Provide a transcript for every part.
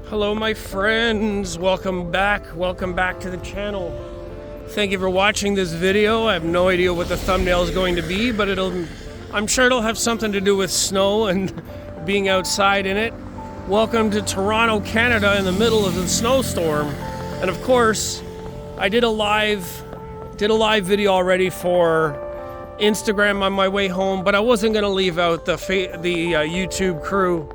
Hello my friends, welcome back to the channel. Thank you for watching this video. I have no idea what the thumbnail is going to be, but I'm sure it'll have something to do with snow and being outside in it. Welcome to Toronto, Canada, in the middle of the snowstorm. And of course, I did a live video already for Instagram on my way home, but I wasn't going to leave out the YouTube crew.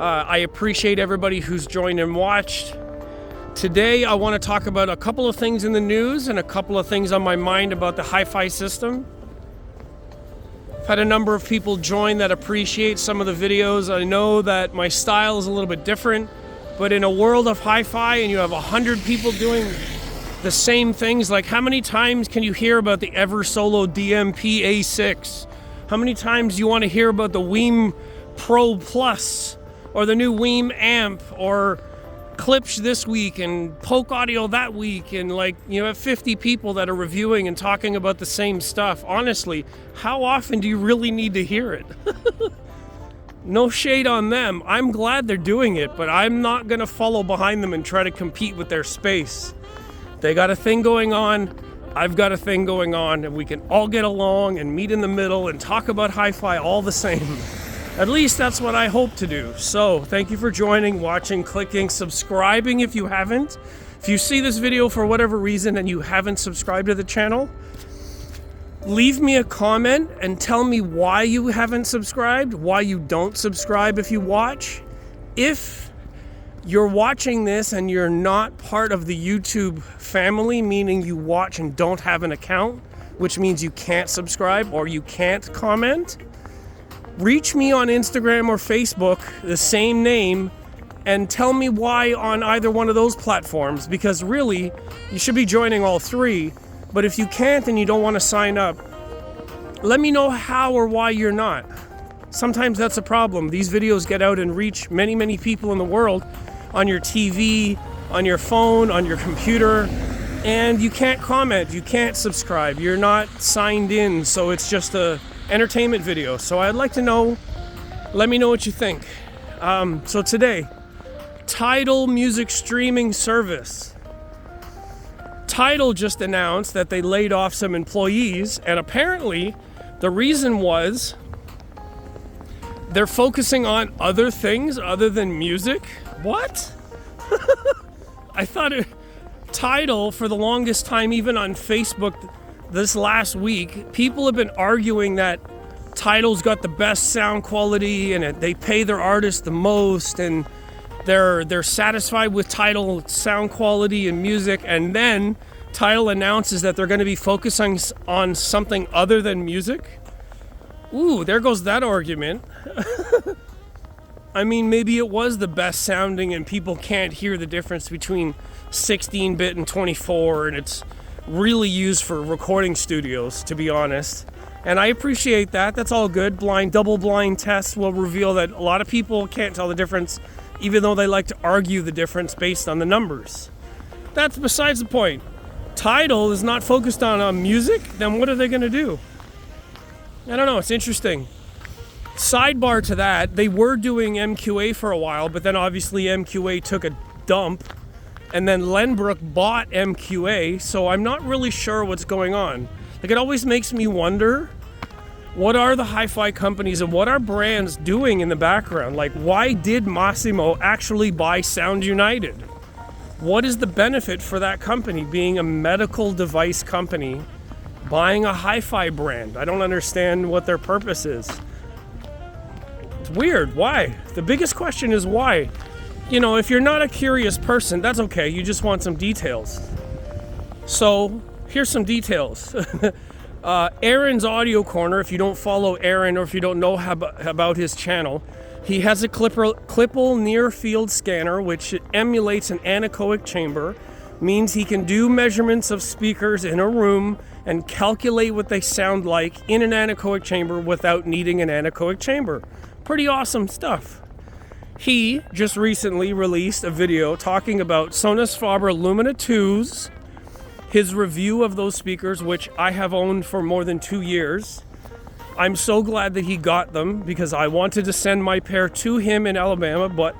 I appreciate everybody who's joined and watched. Today I want to talk about a couple of things in the news and a couple of things on my mind about the HiFi system. I've had a number of people join that appreciate some of the videos. I know that my style is a little bit different, but in a world of HiFi and you have 100 people doing the same things, like how many times can you hear about the Ever Solo DMP A6? How many times do you want to hear about the Weem Pro Plus or the new Weem amp or Klipsch this week and Polk Audio that week, and you have 50 people that are reviewing and talking about the same stuff? Honestly, how often do you really need to hear it? No shade on them. I'm glad they're doing it, but I'm not going to follow behind them and try to compete with their space. They got a thing going on, I've got a thing going on, and we can all get along and meet in the middle and talk about HiFi all the same. At least that's what I hope to do. So thank you for joining, watching, clicking, subscribing if you haven't. If you see this video for whatever reason and you haven't subscribed to the channel, leave me a comment and tell me why you haven't subscribed, why you don't subscribe if you watch. If you're watching this and you're not part of the YouTube family, meaning you watch and don't have an account, which means you can't subscribe or you can't comment, reach me on Instagram or Facebook, the same name, and tell me why on either one of those platforms, because really, you should be joining all three. But if you can't and you don't want to sign up, let me know how or why you're not. Sometimes that's a problem. These videos get out and reach many, many people in the world on your TV, on your phone, on your computer, and you can't comment, you can't subscribe, you're not signed in, so it's just a entertainment video. So I'd like to know, let me know what you think. So today, Tidal music streaming service. Tidal just announced that they laid off some employees, and apparently the reason was they're focusing on other things other than music. What? I thought Tidal, for the longest time, even on Facebook this last week, people have been arguing that Tidal's got the best sound quality and they pay their artists the most, and they're satisfied with Tidal sound quality and music, and then Tidal announces that they're going to be focusing on something other than music. Ooh, there goes that argument. I mean, maybe it was the best sounding and people can't hear the difference between 16-bit and 24, and it's really used for recording studios, to be honest. And I appreciate that. That's all good. Double-blind tests will reveal that a lot of people can't tell the difference, even though they like to argue the difference based on the numbers. That's besides the point. Tidal is not focused on music, then what are they going to do? I don't know. It's interesting. Sidebar to that, they were doing MQA for a while, but then obviously MQA took a dump, and then Lenbrook bought MQA, so I'm not really sure what's going on. It always makes me wonder, what are the HiFi companies and what are brands doing in the background? Why did Massimo actually buy Sound United? What is the benefit for that company, being a medical device company, buying a HiFi brand? I don't understand what their purpose is. It's weird. Why? The biggest question is why. If you're not a curious person, that's okay. You just want some details. So here's some details. Erin's Audio Corner, if you don't follow Erin or if you don't know about his channel, he has a Klippel near field scanner, which emulates an anechoic chamber, means he can do measurements of speakers in a room and calculate what they sound like in an anechoic chamber without needing an anechoic chamber. Pretty awesome stuff. He just recently released a video talking about Sonus Faber Lumina 2s, his review of those speakers, which I have owned for more than 2 years. I'm so glad that he got them because I wanted to send my pair to him in Alabama, but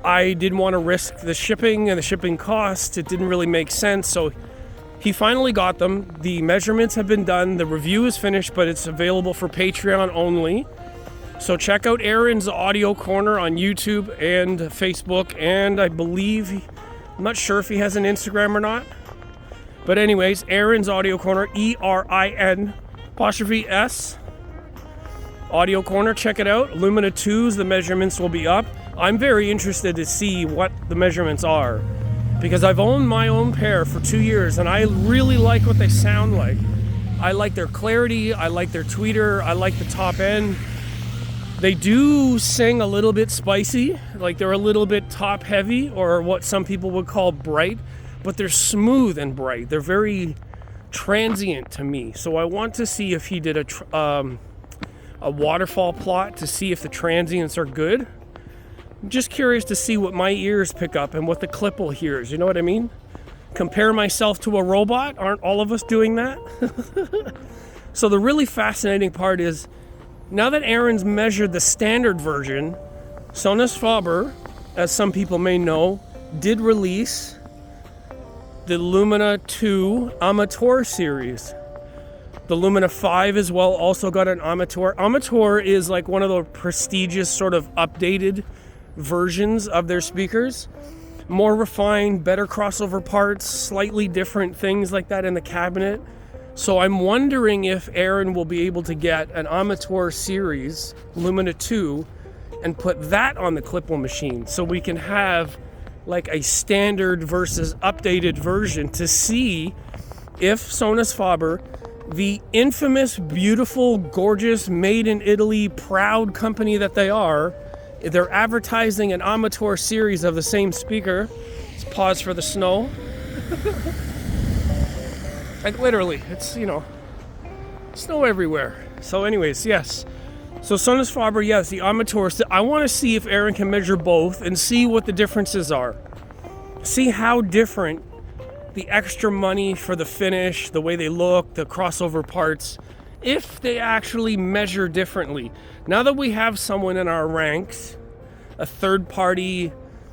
I didn't want to risk the shipping and the shipping cost. It didn't really make sense. So he finally got them. The measurements have been done. The review is finished, but it's available for Patreon only. So check out Erin's Audio Corner on YouTube and Facebook. And I believe, I'm not sure if he has an Instagram or not. But anyways, Erin's Audio Corner, ERIN''S. Audio Corner, check it out. Lumina 2s, the measurements will be up. I'm very interested to see what the measurements are because I've owned my own pair for 2 years and I really like what they sound like. I like their clarity, I like their tweeter, I like the top end. They do sing a little bit spicy, like they're a little bit top heavy or what some people would call bright, but they're smooth and bright. They're very transient to me. So I want to see if he did a waterfall plot to see if the transients are good. I'm just curious to see what my ears pick up and what the clip will hear. You know what I mean? Compare myself to a robot? Aren't all of us doing that? So the really fascinating part is, now that Erin's measured the standard version, Sonus Faber, as some people may know, did release the Lumina 2 Amatur Series. The Lumina 5 as well also got an Amatur. Amatur is like one of the prestigious sort of updated versions of their speakers. More refined, better crossover parts, slightly different things like that in the cabinet. So I'm wondering if Erin will be able to get an Amatur Series Lumina 2 and put that on the Clipwell machine so we can have like a standard versus updated version to see if Sonus Faber, the infamous, beautiful, gorgeous, made in Italy, proud company that they are, they're advertising an Amatur series of the same speaker. Let's pause for the snow. Like literally, it's, you know, snow everywhere. So anyways, yes. So Sonus Faber, yes, the Amatur. I want to see if Erin can measure both and see what the differences are. See how different the extra money for the finish, the way they look, the crossover parts, if they actually measure differently. Now that we have someone in our ranks, a third party,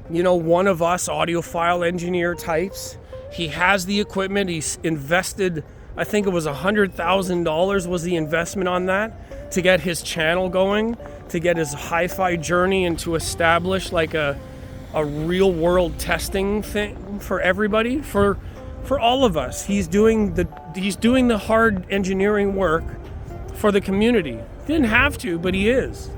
you know, one of us audiophile engineer types, he has the equipment, he's invested, I think it was $100,000 was the investment on that to get his channel going, to get his HiFi journey and to establish like a real world testing thing for everybody, for all of us. He's doing the hard engineering work for the community. Didn't have to, but he is.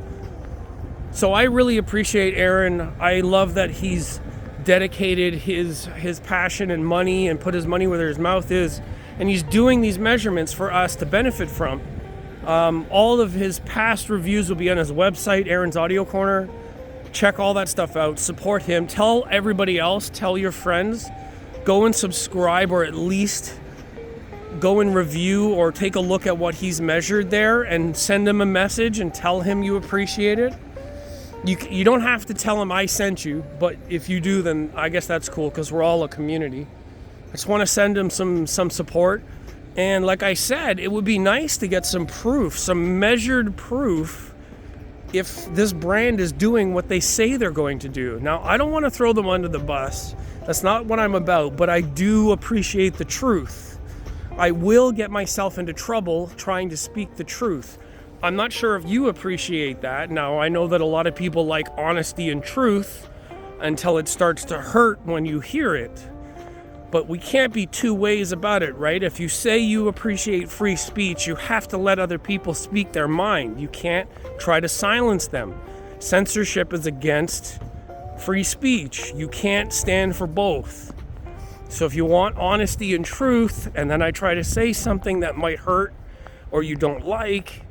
So I really appreciate Erin. I love that he's dedicated his passion and money and put his money where his mouth is, and he's doing these measurements for us to benefit from. All of his past reviews will be on his website, Erin's Audio Corner. Check all that stuff out. Support him. Tell everybody else. Tell your friends. Go and subscribe, or at least go and review or take a look at what he's measured there and send him a message and tell him you appreciate it. You don't have to tell him I sent you, but if you do, then I guess that's cool because we're all a community. I just want to send him some support. And like I said, it would be nice to get some proof, some measured proof, if this brand is doing what they say they're going to do. Now, I don't want to throw them under the bus. That's not what I'm about, but I do appreciate the truth. I will get myself into trouble trying to speak the truth. I'm not sure if you appreciate that. Now, I know that a lot of people like honesty and truth until it starts to hurt when you hear it. But we can't be two ways about it, right? If you say you appreciate free speech, you have to let other people speak their mind. You can't try to silence them. Censorship is against free speech. You can't stand for both. So if you want honesty and truth, and then I try to say something that might hurt or you don't like,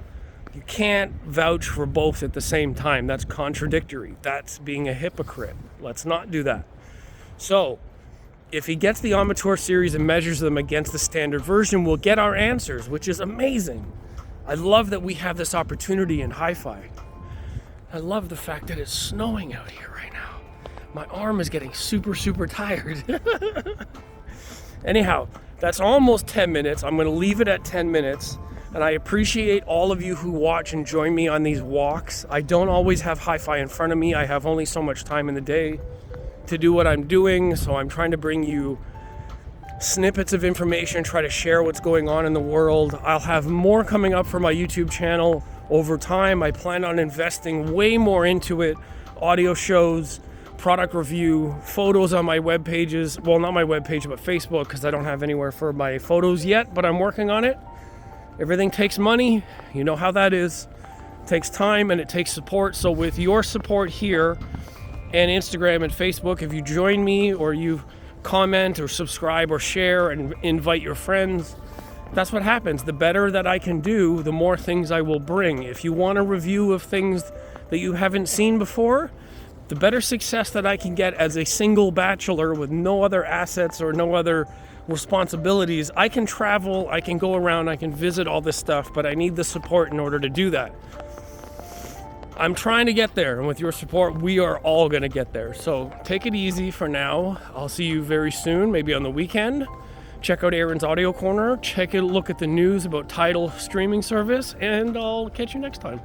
you can't vouch for both at the same time. That's contradictory. That's being a hypocrite. Let's not do that. So if he gets the Amatur series and measures them against the standard version, we'll get our answers, which is amazing. I love that we have this opportunity in HiFi. I love the fact that it's snowing out here right now. My arm is getting super, super tired. Anyhow, that's almost 10 minutes. I'm going to leave it at 10 minutes. And I appreciate all of you who watch and join me on these walks. I don't always have HiFi in front of me. I have only so much time in the day to do what I'm doing, so I'm trying to bring you snippets of information, try to share what's going on in the world. I'll have more coming up for my YouTube channel over time. I plan on investing way more into it. Audio shows, product review, photos on my web pages. Well, not my web page, but Facebook, because I don't have anywhere for my photos yet, but I'm working on it. Everything takes money. You know how that is. It takes time and it takes support. So with your support here and Instagram and Facebook, if you join me or you comment or subscribe or share and invite your friends, that's what happens. The better that I can do, the more things I will bring. If you want a review of things that you haven't seen before, the better success that I can get as a single bachelor with no other assets or no other responsibilities. I can travel, I can go around, I can visit all this stuff, but I need the support in order to do that. I'm trying to get there, and with your support, we are all going to get there. So take it easy for now. I'll see you very soon, maybe on the weekend. Check out Erin's Audio Corner. Check a look at the news about Tidal streaming service, and I'll catch you next time.